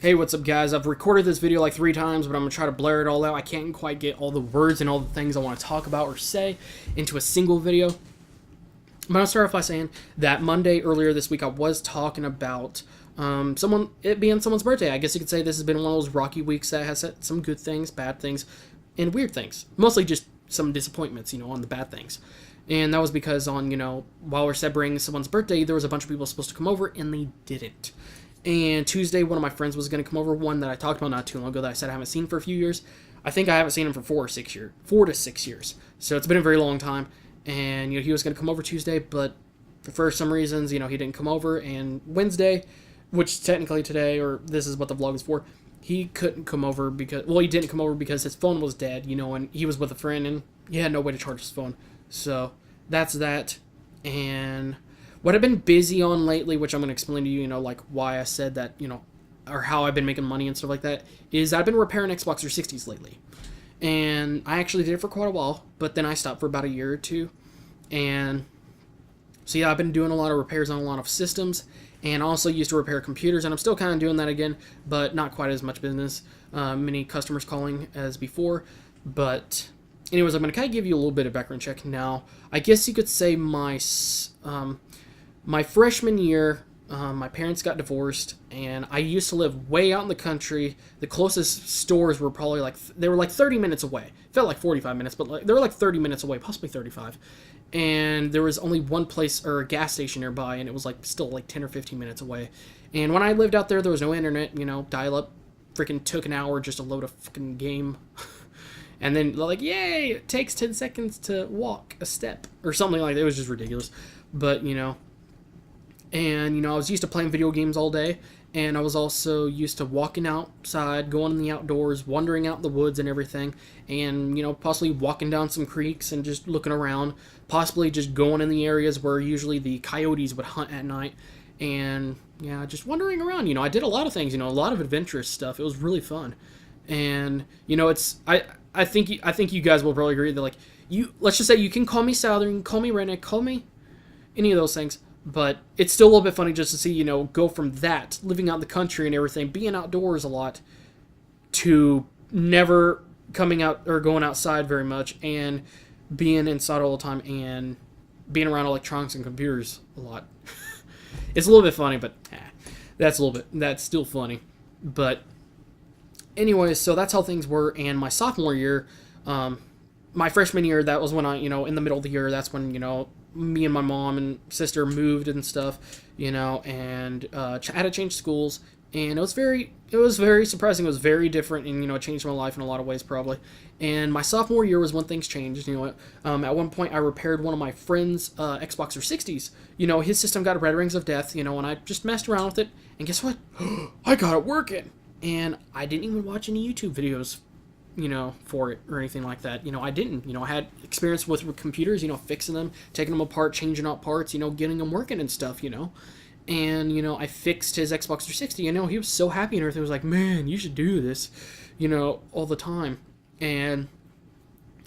Hey, what's up, guys? I've recorded this video like 3 times, but I'm going to try to blur it all out. I can't quite get all the words and all the things I want to talk about or say into a single video. But I'll start off by saying that Monday earlier this week I was talking about it being someone's birthday. I guess you could say this has been one of those rocky weeks that has had some good things, bad things, and weird things. Mostly just some disappointments, on the bad things. And that was because while we're celebrating someone's birthday, there was a bunch of people supposed to come over, and they didn't. And Tuesday, one of my friends was going to come over, one that I talked about not too long ago that I said I haven't seen for a few years. I think I haven't seen him for 4 to 6 years. So it's been a very long time. And, he was going to come over Tuesday, but for some reasons, he didn't come over. And Wednesday, which technically today, or this is what the vlog is for, he couldn't come over because, he didn't come over because his phone was dead, and he was with a friend and he had no way to charge his phone. So that's that. And what I've been busy on lately, which I'm going to explain to you, like why I said that, or how I've been making money and stuff like that, is I've been repairing Xbox 360s lately. And I actually did it for quite a while, but then I stopped for about a year or two. And so yeah, I've been doing a lot of repairs on a lot of systems, and also used to repair computers, and I'm still kind of doing that again, but not quite as much business, many customers calling as before. But anyways, I'm going to kind of give you a little bit of background check now. I guess you could say my freshman year, my parents got divorced, and I used to live way out in the country. The closest stores were probably they were 30 minutes away. It felt like 45 minutes, but they were 30 minutes away, possibly 35. And there was only one place, or a gas station nearby, and it was still 10 or 15 minutes away. And when I lived out there, there was no internet, dial-up freaking took an hour just to load a fucking game. And then yay, it takes 10 seconds to walk a step, or something like that. It was just ridiculous. But, and, I was used to playing video games all day, and I was also used to walking outside, going in the outdoors, wandering out in the woods and everything, and, possibly walking down some creeks and just looking around, possibly just going in the areas where usually the coyotes would hunt at night, and, yeah, just wandering around. I did a lot of things, a lot of adventurous stuff. It was really fun. And, I think you guys will probably agree that, let's just say you can call me Southern, you can call me redneck, call me any of those things, but it's still a little bit funny just to see, go from that, living out in the country and everything, being outdoors a lot, to never coming out or going outside very much, and being inside all the time, and being around electronics and computers a lot. It's a little bit funny, but that's still funny. But anyways, so that's how things were. And my sophomore year, my freshman year, that was when I, in the middle of the year, that's when, me and my mom and sister moved and stuff, and had to change schools, and it was very surprising. It was very different, and it changed my life in a lot of ways probably. And my sophomore year was when things changed. At one point I repaired one of my friend's Xbox 360s. His system got Red Rings of Death, and I just messed around with it, and guess what? I got it working, and I didn't even watch any YouTube videos for it or anything like that. I didn't. I had experience with computers, fixing them, taking them apart, changing out parts, getting them working and stuff, And, I fixed his Xbox 360, he was so happy and everything. Was like, man, you should do this, all the time. And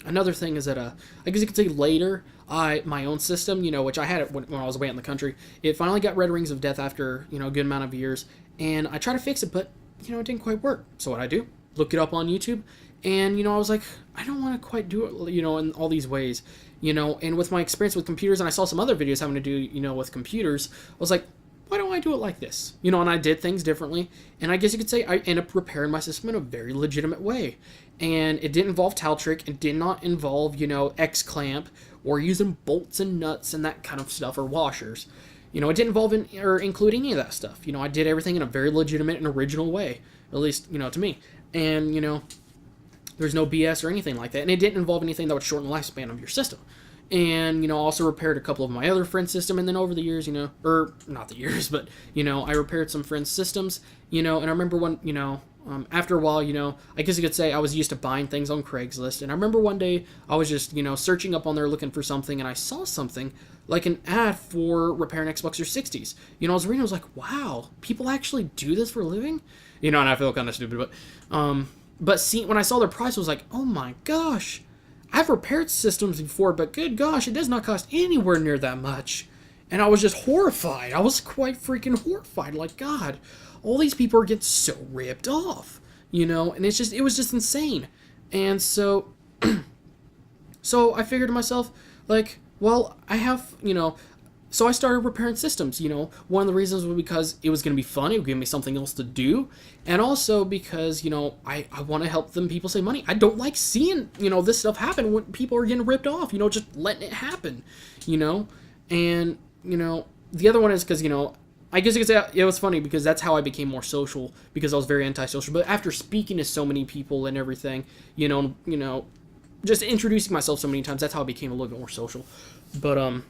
another thing is that, I guess you could say later, my own system, which I had it when I was away in the country, it finally got Red Rings of Death after, a good amount of years. And I tried to fix it, but, it didn't quite work. So what I do? Look it up on YouTube. And, I was like, I don't want to quite do it, in all these ways, and with my experience with computers, and I saw some other videos having to do, with computers, I was like, why don't I do it like this? And I did things differently, and I guess you could say I ended up repairing my system in a very legitimate way. And it didn't involve Taltrick, it did not involve, X-clamp, or using bolts and nuts and that kind of stuff, or washers. It didn't involve or include any of that stuff. I did everything in a very legitimate and original way, at least, to me. And, there's no BS or anything like that. And it didn't involve anything that would shorten the lifespan of your system. And, also repaired a couple of my other friends' system. And then over the years, or not the years, but, I repaired some friends' systems, and I remember when, after a while, I guess you could say I was used to buying things on Craigslist. And I remember one day I was just, searching up on there looking for something, and I saw something like an ad for repairing Xbox 360s. I was reading, I was like, wow, people actually do this for a living? And I feel kind of stupid, but see, when I saw their price, I was like, oh my gosh, I've repaired systems before, but good gosh, it does not cost anywhere near that much. And I was just horrified. I was quite freaking horrified. Like, God, all these people are getting so ripped off, and it was just insane. And so I figured to myself, like, well, I have, so I started repairing systems. One of the reasons was because it was going to be fun. It would give me something else to do. And also because, I want to help them people save money. I don't like seeing, this stuff happen when people are getting ripped off, just letting it happen, And, the other one is because, I guess you could say it was funny because that's how I became more social, because I was very antisocial. But after speaking to so many people and everything, just introducing myself so many times, that's how I became a little bit more social. But, and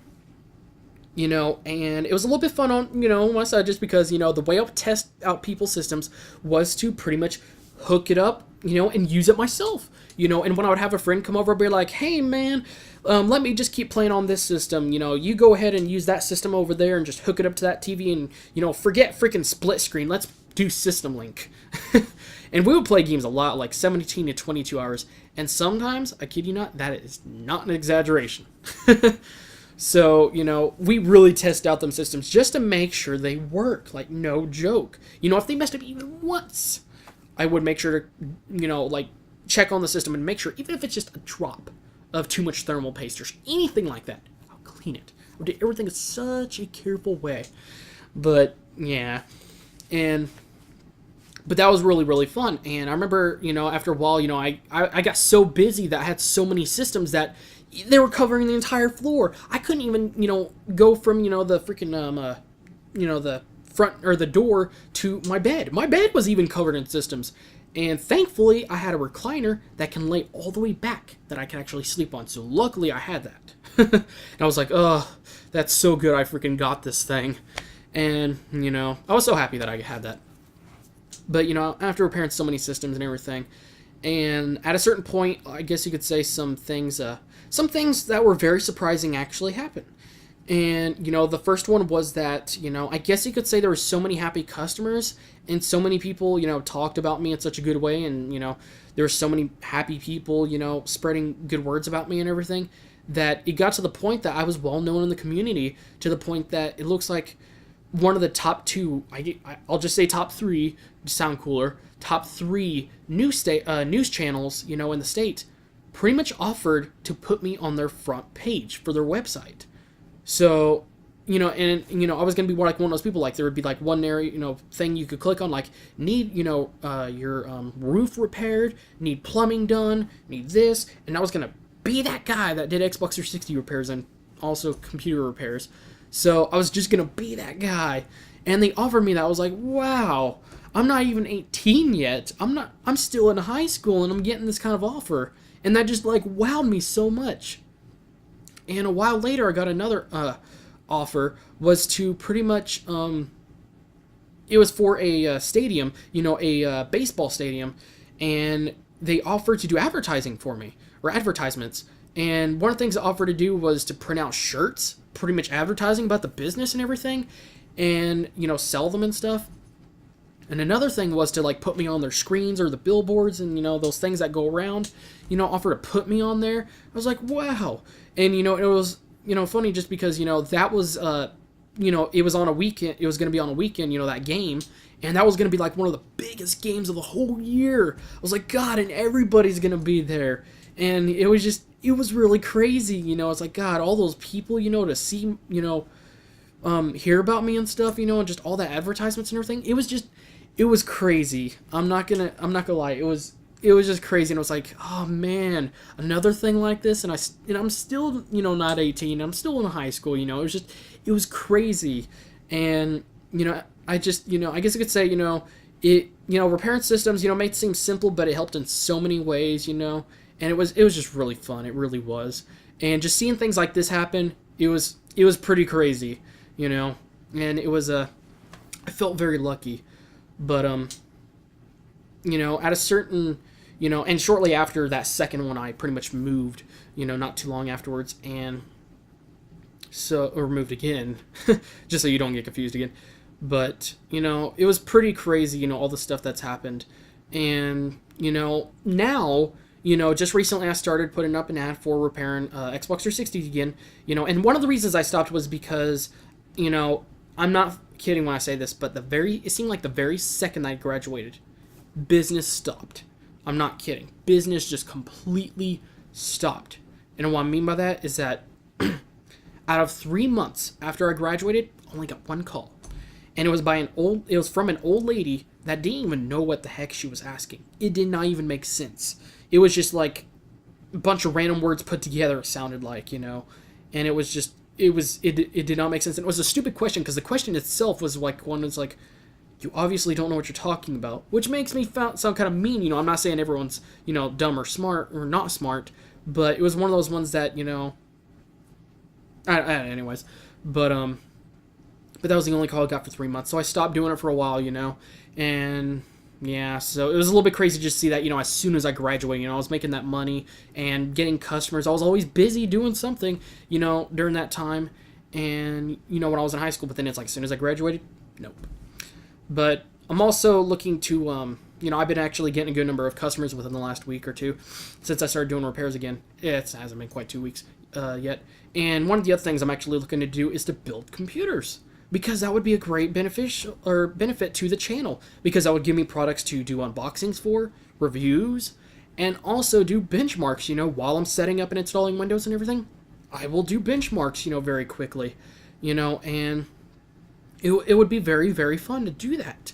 it was a little bit fun on, my side, just because, the way I would test out people's systems was to pretty much hook it up, and use it myself, and when I would have a friend come over, I'd be like, hey, man, let me just keep playing on this system, you go ahead and use that system over there and just hook it up to that TV and, forget freaking split screen, let's do System Link. And we would play games a lot, like 17 to 22 hours, and sometimes, I kid you not, that is not an exaggeration. So, we really test out them systems just to make sure they work, like, no joke. If they messed up even once, I would make sure to, check on the system and make sure, even if it's just a drop of too much thermal paste or anything like that, I'll clean it. I'll do everything in such a careful way. But, yeah. But that was really, really fun. And I remember, after a while, I got so busy that I had so many systems that they were covering the entire floor. I couldn't even, go from, the freaking, the front or the door to my bed. My bed was even covered in systems. And thankfully, I had a recliner that can lay all the way back that I can actually sleep on. So luckily, I had that. And I was like, oh, that's so good. I freaking got this thing. And, I was so happy that I had that. But, after repairing so many systems and everything, and at a certain point, I guess you could say some things that were very surprising actually happened. And, the first one was that, I guess you could say there were so many happy customers, and so many people, talked about me in such a good way, and, there were so many happy people, spreading good words about me and everything, that it got to the point that I was well known in the community, to the point that it looks like one of the top two, I'll just say top three, to sound cooler, top three news channels, in the state, pretty much offered to put me on their front page for their website. So, I was going to be more like one of those people, like there would be like one area, thing you could click on, like need, your roof repaired, need plumbing done, need this, and I was going to be that guy that did Xbox 360 repairs and also computer repairs. So I was just going to be that guy, and they offered me that. I was like, wow, I'm not even 18 yet. I'm still in high school, and I'm getting this kind of offer, and that just wowed me so much. And a while later, I got another offer, was to pretty much, it was for a stadium, a baseball stadium, and they offered to do advertising for me, or advertisements. And one of the things they offered to do was to print out shirts, pretty much advertising about the business and everything, and, sell them and stuff. And another thing was to, put me on their screens or the billboards and, those things that go around, offer to put me on there. I was like, wow. And, it was, funny just because, that was, it was on a weekend. It was going to be on a weekend, that game. And that was going to be, one of the biggest games of the whole year. I was like, God, and everybody's going to be there. And it was really crazy, It's like, God, all those people, to see, hear about me and stuff, and just all the advertisements and everything. It was crazy. I'm not gonna lie. It was just crazy, and it was like, oh man, another thing like this, and I'm still, not 18. I'm still in high school, it was crazy, and I guess I could say, repairing systems, made it seem simple, but it helped in so many ways, and it was just really fun. It really was, and just seeing things like this happen, it was pretty crazy, and it was I felt very lucky. But, at a certain, and shortly after that second one, I pretty much moved, not too long afterwards, and or moved again, just so you don't get confused again. But, it was pretty crazy, all the stuff that's happened. And, now, just recently I started putting up an ad for repairing Xbox 360 again, and one of the reasons I stopped was because, I'm not kidding when I say this, but it seemed like the very second I graduated, business stopped. I'm not kidding. Business just completely stopped. And what I mean by that is that out of 3 months after I graduated, I only got one call. And it was from an old lady that didn't even know what the heck she was asking. It did not even make sense. It was just like a bunch of random words put together, it sounded like, and it did not make sense. And it was a stupid question because the question itself was like one that's like, you obviously don't know what you're talking about, which makes me sound kind of mean. I'm not saying everyone's, dumb or smart or not smart, but it was one of those ones that, anyways, but that was the only call I got for 3 months. So I stopped doing it for a while, and yeah, so it was a little bit crazy just to see that, as soon as I graduated, I was making that money and getting customers. I was always busy doing something, during that time. And, when I was in high school, but then it's like as soon as I graduated, nope. But I'm also looking to, I've been actually getting a good number of customers within the last week or two since I started doing repairs again. It hasn't been quite 2 weeks yet. And one of the other things I'm actually looking to do is to build computers, because that would be a great benefit to the channel, because that would give me products to do unboxings for, reviews, and also do benchmarks, while I'm setting up and installing Windows and everything. I will do benchmarks, very quickly, and it would be very, very fun to do that.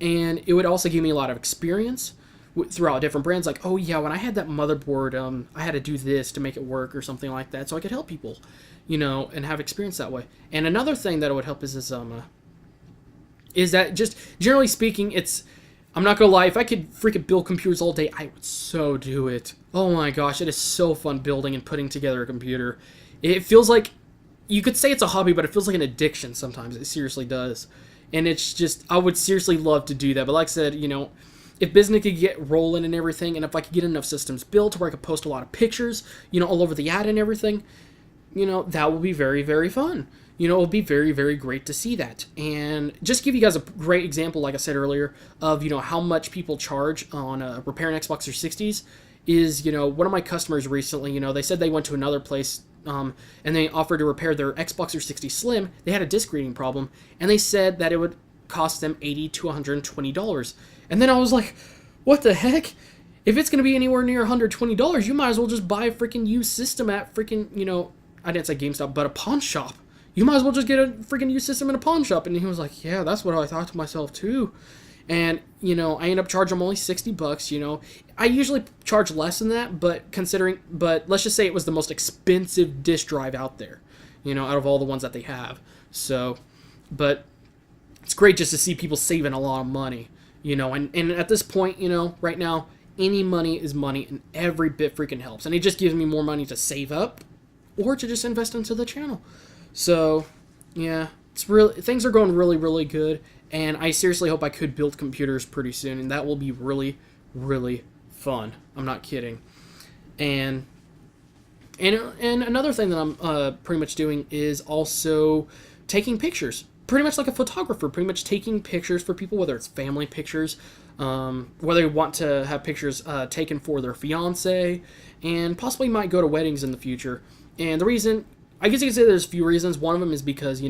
And it would also give me a lot of experience throughout different brands. Like, oh yeah, when I had that motherboard, I had to do this to make it work or something like that, so I could help people, and have experience that way. And another thing that it would help is that just generally speaking, I'm not gonna lie, if I could freaking build computers all day, I would so do it. Oh my gosh, it is so fun building and putting together a computer. It feels like, you could say it's a hobby, but it feels like an addiction sometimes. It seriously does. And it's just, I would seriously love to do that. But like I said, if business could get rolling and everything, and if I could get enough systems built to where I could post a lot of pictures, all over the ad and everything, that would be very, very fun. It would be very, very great to see that. And just give you guys a great example, like I said earlier, of, how much people charge on repairing Xbox 360s is, one of my customers recently, they said they went to another place and they offered to repair their Xbox 360 Slim. They had a disc reading problem, and they said that it would cost them $80 to $120. And then I was like, what the heck? If it's going to be anywhere near $120, you might as well just buy a freaking used system at freaking, I didn't say GameStop, but a pawn shop. You might as well just get a freaking used system in a pawn shop. And he was like, yeah, that's what I thought to myself too. And, I end up charging them only $60, I usually charge less than that, but let's just say it was the most expensive disk drive out there, out of all the ones that they have. So, but it's great just to see people saving a lot of money, and at this point, right now, any money is money, and every bit freaking helps. And it just gives me more money to save up or to just invest into the channel. So, yeah, things are going really, really good. And I seriously hope I could build computers pretty soon, and that will be really, really fun. I'm not kidding. And another thing that I'm pretty much doing is also taking pictures. Pretty much like a photographer, pretty much taking pictures for people, whether it's family pictures, whether they want to have pictures taken for their fiance, and possibly might go to weddings in the future. And the reason, I guess you could say there's a few reasons. One of them is because,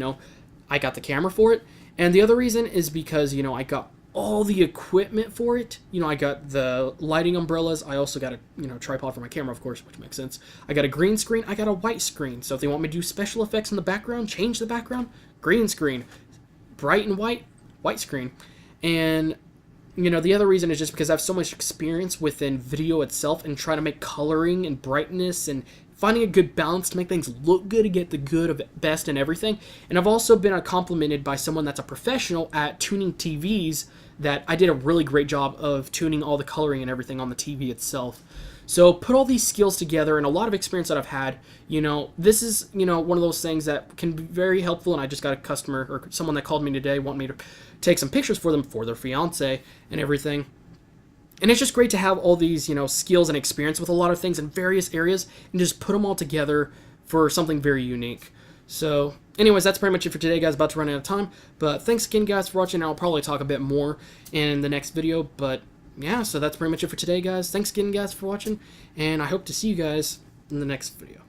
I got the camera for it. And the other reason is because, I got all the equipment for it. I got the lighting umbrellas. I also got a, tripod for my camera, of course, which makes sense. I got a green screen. I got a white screen. So if they want me to do special effects in the background, change the background, green screen. Bright and white, white screen. And, the other reason is just because I have so much experience within video itself and trying to make coloring and brightness and finding a good balance to make things look good and get the good of it, best and everything. And I've also been complimented by someone that's a professional at tuning TVs, that I did a really great job of tuning all the coloring and everything on the TV itself. So put all these skills together and a lot of experience that I've had, this is, one of those things that can be very helpful. And I just got a customer or someone that called me today, want me to take some pictures for them for their fiance and everything. And it's just great to have all these, skills and experience with a lot of things in various areas and just put them all together for something very unique. So, anyways, that's pretty much it for today, guys. About to run out of time. But thanks again, guys, for watching. I'll probably talk a bit more in the next video. But, yeah, so that's pretty much it for today, guys. Thanks again, guys, for watching. And I hope to see you guys in the next video.